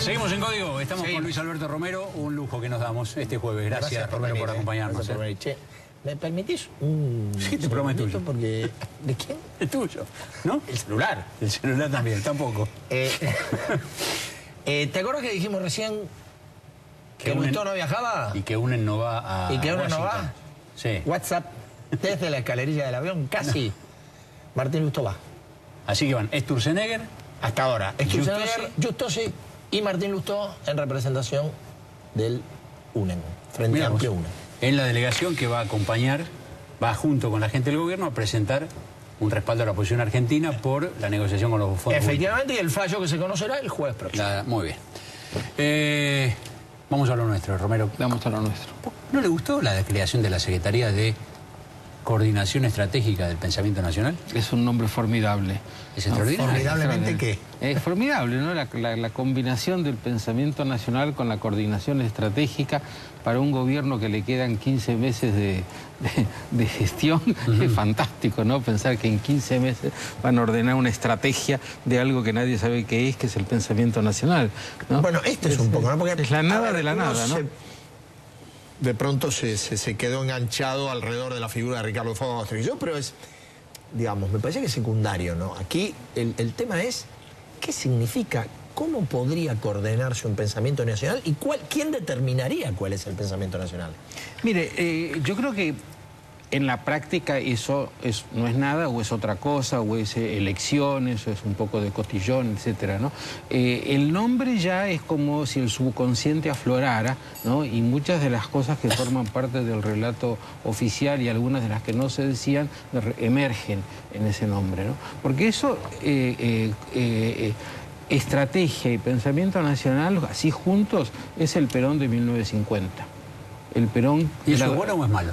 Seguimos en Código, estamos con Luis Alberto Romero, un lujo que nos damos este jueves. Gracias Romero, por acompañarnos. Che, ¿me permitís un Sí, te prometo tuyo. Porque... ¿De quién? El tuyo, ¿no? El celular. El celular también, tampoco. ¿Te acuerdas que dijimos recién que Lustó no viajaba? Y que UNEN no va a ¿Y que UNEN no Washington. va? Sí. WhatsApp, desde la escalerilla del avión, casi. No. Martín Lustó va. Así que van, Sturzenegger. Hasta ahora. Sturzenegger, Justossi y Martín Lustó en representación del UNEN, Frente Amplio UNEN. En la delegación que va a acompañar, va junto con la gente del gobierno a presentar un respaldo a la posición argentina por la negociación con los fondos. Efectivamente, y el fallo que se conocerá el jueves próximo. Muy bien. Vamos a lo nuestro, Romero. Vamos a lo nuestro. ¿No le gustó la creación de la Secretaría de Coordinación Estratégica del Pensamiento Nacional? Es un nombre formidable. ¿Es extraordinario? ¿Formidablemente qué? Es formidable, ¿no? La combinación del pensamiento nacional con la coordinación estratégica para un gobierno que le quedan 15 meses de gestión. Es fantástico, ¿no? Pensar que en 15 meses van a ordenar una estrategia de algo que nadie sabe qué es, que es el pensamiento nacional, ¿no? Bueno, esto es un poco, ¿no? Porque, es la nada de la nada, ¿no? De pronto se quedó enganchado alrededor de la figura de Ricardo Foster y yo, pero es, digamos, me parece que es secundario, ¿no? Aquí el tema es, ¿qué significa? ¿Cómo podría coordinarse un pensamiento nacional? ¿Y quién determinaría cuál es el pensamiento nacional? Mire, yo creo que en la práctica eso no es nada, o es otra cosa, o es elecciones, o es un poco de cotillón, etcétera, ¿no? El nombre ya es como si el subconsciente aflorara, ¿no? Y muchas de las cosas que forman parte del relato oficial y algunas de las que no se decían emergen en ese nombre, ¿no? Porque eso, estrategia y pensamiento nacional, así juntos, es el Perón de 1950. El Perón... ¿Y eso es bueno o es malo?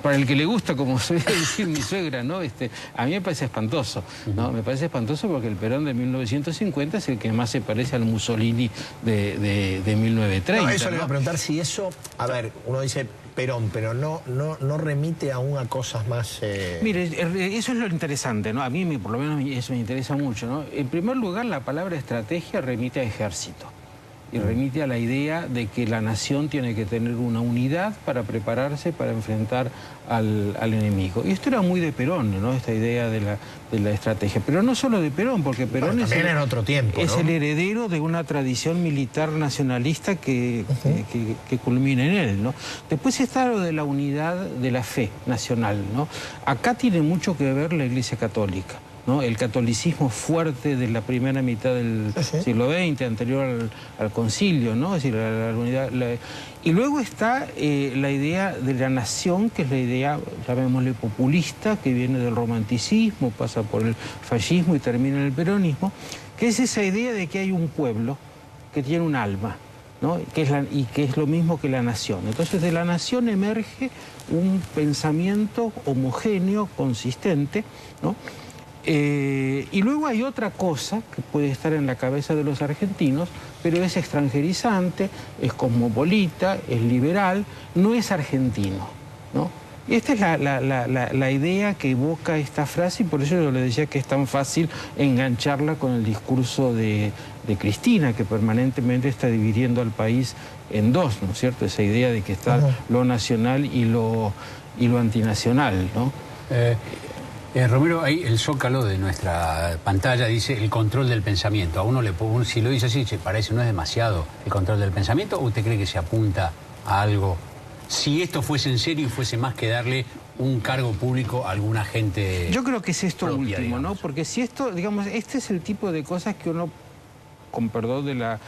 Para el que le gusta, como suele decir mi suegra, ¿no? A mí me parece espantoso, ¿no? Me parece espantoso porque el Perón de 1950 es el que más se parece al Mussolini de 1930. No, eso ¿no? le iba a preguntar si eso... A ver, uno dice Perón, pero no remite aún a cosas más... Mire, eso es lo interesante, ¿no? A mí, por lo menos, eso me interesa mucho, ¿no? En primer lugar, la palabra estrategia remite a ejército. Y remite a la idea de que la nación tiene que tener una unidad para prepararse para enfrentar al enemigo. Y esto era muy de Perón, ¿no? Esta idea de la estrategia. Pero no solo de Perón, porque Perón también en otro tiempo, es ¿no? el heredero de una tradición militar nacionalista que culmina en él, ¿no? Después está lo de la unidad de la fe nacional, ¿no? Acá tiene mucho que ver la Iglesia Católica, ¿no? El catolicismo fuerte de la primera mitad del siglo XX, anterior al concilio, ¿no? Es decir, la unidad... Y luego está la idea de la nación, que es la idea, llamémosle populista, que viene del romanticismo, pasa por el fascismo y termina en el peronismo, que es esa idea de que hay un pueblo que tiene un alma, ¿no? Y que es lo mismo que la nación. Entonces de la nación emerge un pensamiento homogéneo, consistente, ¿no? Y luego hay otra cosa que puede estar en la cabeza de los argentinos, pero es extranjerizante, es cosmopolita, es liberal, no es argentino, ¿no? Y esta es la idea que evoca esta frase, y por eso yo le decía que es tan fácil engancharla con el discurso de Cristina, que permanentemente está dividiendo al país en dos, ¿no es cierto? Esa idea de que está lo nacional y lo antinacional, ¿no? Romero, ahí el zócalo de nuestra pantalla dice el control del pensamiento. A uno si lo dice así, ¿se parece, no es demasiado el control del pensamiento? ¿O usted cree que se apunta a algo? Si esto fuese en serio y fuese más que darle un cargo público a alguna gente... Yo creo que es esto propia, último, digamos, ¿no? Porque si esto, digamos, este es el tipo de cosas que uno, con perdón de los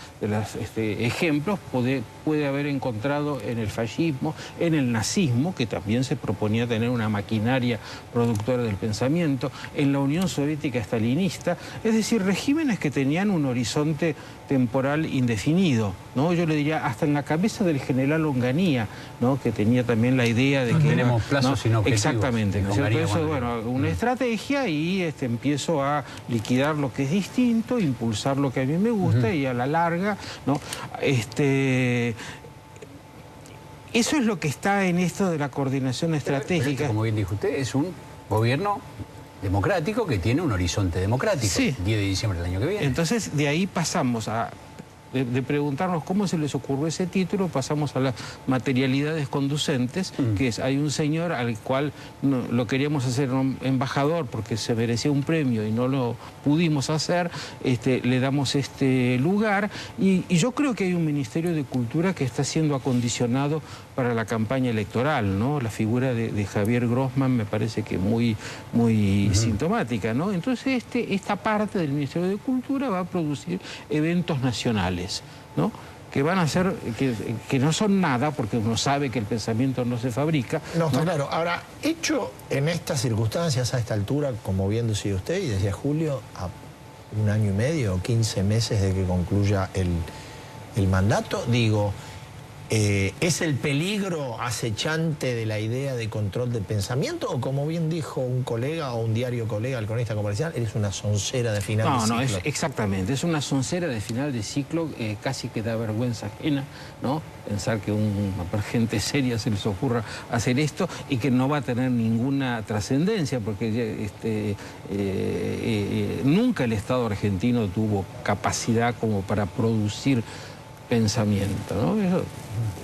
ejemplos, puede haber encontrado en el fascismo, en el nazismo, que también se proponía tener una maquinaria productora del pensamiento, en la Unión Soviética stalinista, es decir, regímenes que tenían un horizonte temporal indefinido, ¿no? Yo le diría, hasta en la cabeza del general Onganía, ¿no? Que tenía también la idea de que... Tenemos plazos sin objetivos. Exactamente, ¿no? Eso, bueno, una estrategia y empiezo a liquidar lo que es distinto, impulsar lo que a mí me gusta y a la larga, ¿no? Eso es lo que está en esto de la coordinación estratégica. Como bien dijo usted, es un gobierno democrático que tiene un horizonte democrático. Sí. 10 de diciembre del año que viene. Entonces, de ahí pasamos a... De preguntarnos cómo se les ocurrió ese título, pasamos a las materialidades conducentes, que es, hay un señor al cual lo queríamos hacer embajador porque se merecía un premio y no lo pudimos hacer, le damos este lugar, y yo creo que hay un Ministerio de Cultura que está siendo acondicionado para la campaña electoral, ¿no? La figura de Javier Grossman me parece que muy sintomática, ¿no? Entonces esta parte del Ministerio de Cultura va a producir eventos nacionales, ¿no? Que van a ser, que no son nada, porque uno sabe que el pensamiento no se fabrica. No, está claro. Ahora, hecho en estas circunstancias, a esta altura, como bien decía usted, y decía Julio, a 1 año y medio o 15 meses de que concluya el mandato, digo, ¿es el peligro acechante de la idea de control del pensamiento? O como bien dijo un colega o un diario colega, el cronista comercial, eres una soncera de final de ciclo. No, exactamente, es una soncera de final de ciclo, casi que da vergüenza ajena, ¿no? Pensar que a gente seria se les ocurra hacer esto y que no va a tener ninguna trascendencia, porque nunca el Estado argentino tuvo capacidad como para producir pensamiento, ¿no? Eso,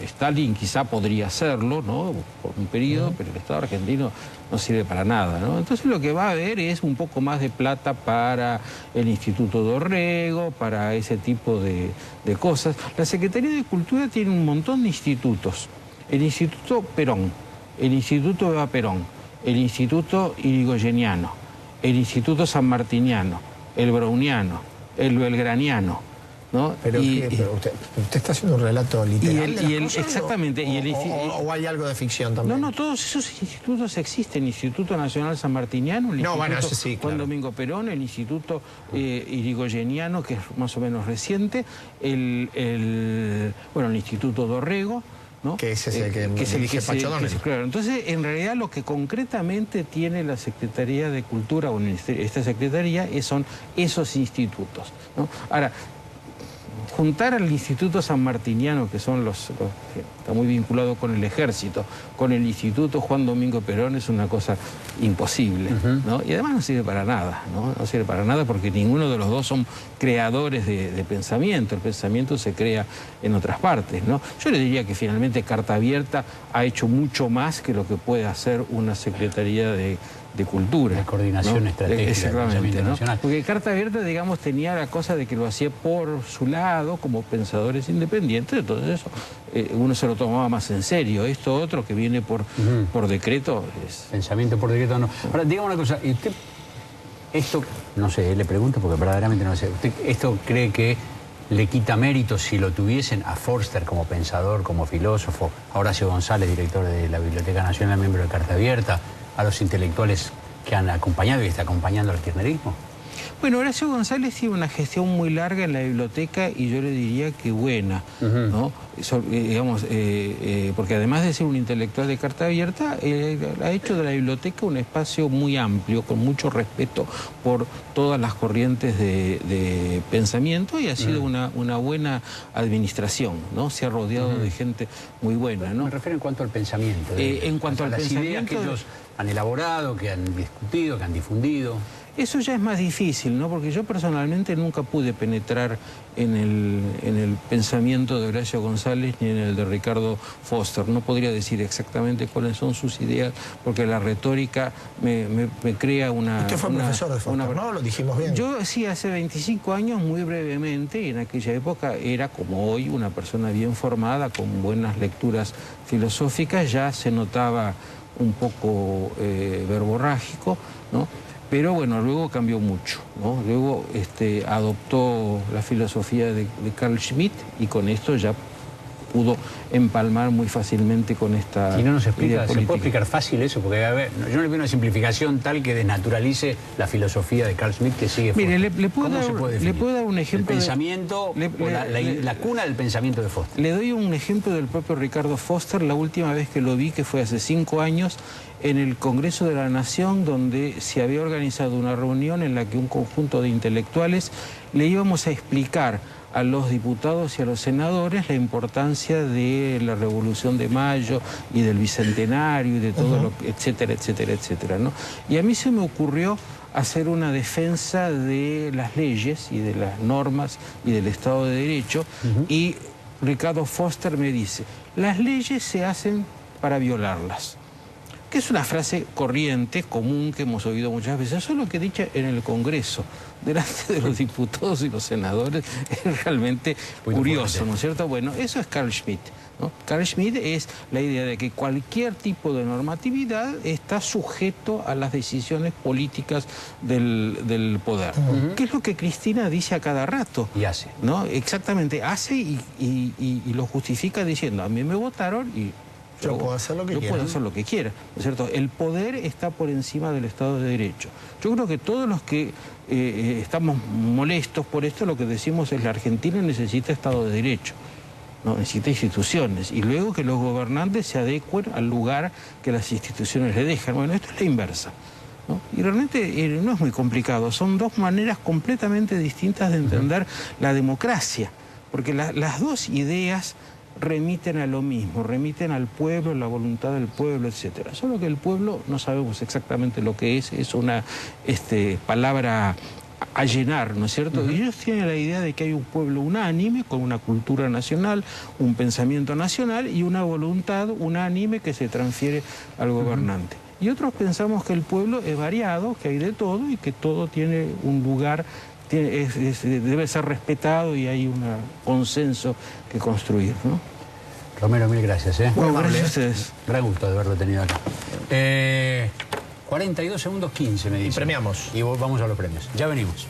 Stalin quizá podría hacerlo, ¿no? Por un periodo, pero el Estado argentino no sirve para nada, ¿no? Entonces lo que va a haber es un poco más de plata para el Instituto Dorrego, para ese tipo de cosas. La Secretaría de Cultura tiene un montón de institutos. El Instituto Perón, el Instituto Eva Perón, el Instituto Irigoyeniano, el Instituto Sanmartiniano, el Browniano, el Belgraniano, ¿no? Pero usted está haciendo un relato literal exactamente. ¿O hay algo de ficción también? No, todos esos institutos existen. El Instituto Nacional Sanmartiniano, el Instituto Juan Domingo Perón, el Instituto Irigoyeniano, que es más o menos reciente, el Instituto Dorrego, ¿no? Que es ese que dirige Pacho Donel. Claro. Entonces, en realidad, lo que concretamente tiene la Secretaría de Cultura, o esta Secretaría, son esos institutos, ¿no? Ahora, juntar al Instituto Sanmartiniano, que son que está muy vinculado con el Ejército, con el Instituto Juan Domingo Perón, es una cosa imposible, ¿no? Y además no sirve para nada, ¿no? No sirve para nada porque ninguno de los dos son creadores de pensamiento. El pensamiento se crea en otras partes, ¿no? Yo le diría que finalmente Carta Abierta ha hecho mucho más que lo que puede hacer una Secretaría de Cultura. La coordinación, ¿no? Estratégica. Exactamente, ¿no? Nacional. Porque Carta Abierta, digamos, tenía la cosa de que lo hacía por su lado, como pensadores independientes, entonces eso uno se lo tomaba más en serio. Esto otro que viene por decreto es... Pensamiento por decreto no. Ahora, dígame una cosa, ¿y usted esto, no sé, le pregunto porque verdaderamente no sé, ¿usted esto cree que le quita mérito si lo tuviesen a Forster como pensador, como filósofo, a Horacio González, director de la Biblioteca Nacional, miembro de Carta Abierta, a los intelectuales que han acompañado y está acompañando al kirchnerismo? Bueno, Horacio González tiene una gestión muy larga en la biblioteca y yo le diría que buena, ¿no? Porque además de ser un intelectual de Carta Abierta, ha hecho de la biblioteca un espacio muy amplio, con mucho respeto por todas las corrientes de pensamiento, y ha sido una buena administración, ¿no? Se ha rodeado de gente muy buena, ¿no? Me refiero en cuanto al pensamiento. En cuanto al las pensamiento, ideas que ellos han elaborado, que han discutido, que han difundido. Eso ya es más difícil, ¿no? Porque yo personalmente nunca pude penetrar en el pensamiento de Horacio González ni en el de Ricardo Foster. No podría decir exactamente cuáles son sus ideas, porque la retórica me crea una... Usted fue profesor de Foster, ¿no? Lo dijimos bien. Yo sí, hace 25 años, muy brevemente, y en aquella época era, como hoy, una persona bien formada, con buenas lecturas filosóficas. Ya se notaba un poco verborrágico, ¿no? Pero bueno, luego cambió mucho, ¿no? Luego adoptó la filosofía de Carl Schmitt y con esto ya pudo empalmar muy fácilmente con esta... Y no nos explica, ¿se puede explicar fácil eso? Porque, a ver, yo no le veo una simplificación tal que desnaturalice la filosofía de Carl Schmitt que sigue... Mire, le puedo dar un ejemplo... El pensamiento, la cuna del pensamiento de Foster. Le doy un ejemplo del propio Ricardo Foster. La última vez que lo vi, que fue hace 5 años, en el Congreso de la Nación, donde se había organizado una reunión en la que un conjunto de intelectuales le íbamos a explicar a los diputados y a los senadores la importancia de la Revolución de Mayo y del Bicentenario y de todo lo que, etcétera, etcétera, etcétera, ¿no? Y a mí se me ocurrió hacer una defensa de las leyes y de las normas y del Estado de Derecho, y Ricardo Foster me dice, las leyes se hacen para violarlas. Que es una frase corriente, común, que hemos oído muchas veces, solo que dicha en el Congreso, delante de los diputados y los senadores, es realmente curioso, ¿no es cierto? Bueno, eso es Carl Schmitt, ¿no? Carl Schmitt es la idea de que cualquier tipo de normatividad está sujeto a las decisiones políticas del poder. ¿Qué es lo que Cristina dice a cada rato? Y hace. ¿No? Exactamente, hace y lo justifica diciendo, a mí me votaron y yo puedo hacer lo que quiera. Puedo hacer lo que quiera, ¿no es cierto? El poder está por encima del Estado de Derecho. Yo creo que todos los que estamos molestos por esto, lo que decimos es la Argentina necesita Estado de Derecho, ¿no? Necesita instituciones, y luego que los gobernantes se adecuen al lugar que las instituciones le dejan. Bueno, esto es la inversa, ¿no? Y realmente no es muy complicado, son dos maneras completamente distintas de entender la democracia, porque las dos ideas remiten a lo mismo, remiten al pueblo, la voluntad del pueblo, etcétera. Solo que el pueblo no sabemos exactamente lo que es una palabra a llenar, ¿no es cierto? Y ellos tienen la idea de que hay un pueblo unánime, con una cultura nacional, un pensamiento nacional y una voluntad unánime que se transfiere al gobernante. Y otros pensamos que el pueblo es variado, que hay de todo y que todo tiene un lugar, debe ser respetado y hay un consenso que construir, ¿no? Romero, mil gracias. Bueno, gracias a ustedes. Gran gusto de haberlo tenido acá. 42 segundos 15 me dice. Y premiamos. Y vamos a los premios. Ya venimos.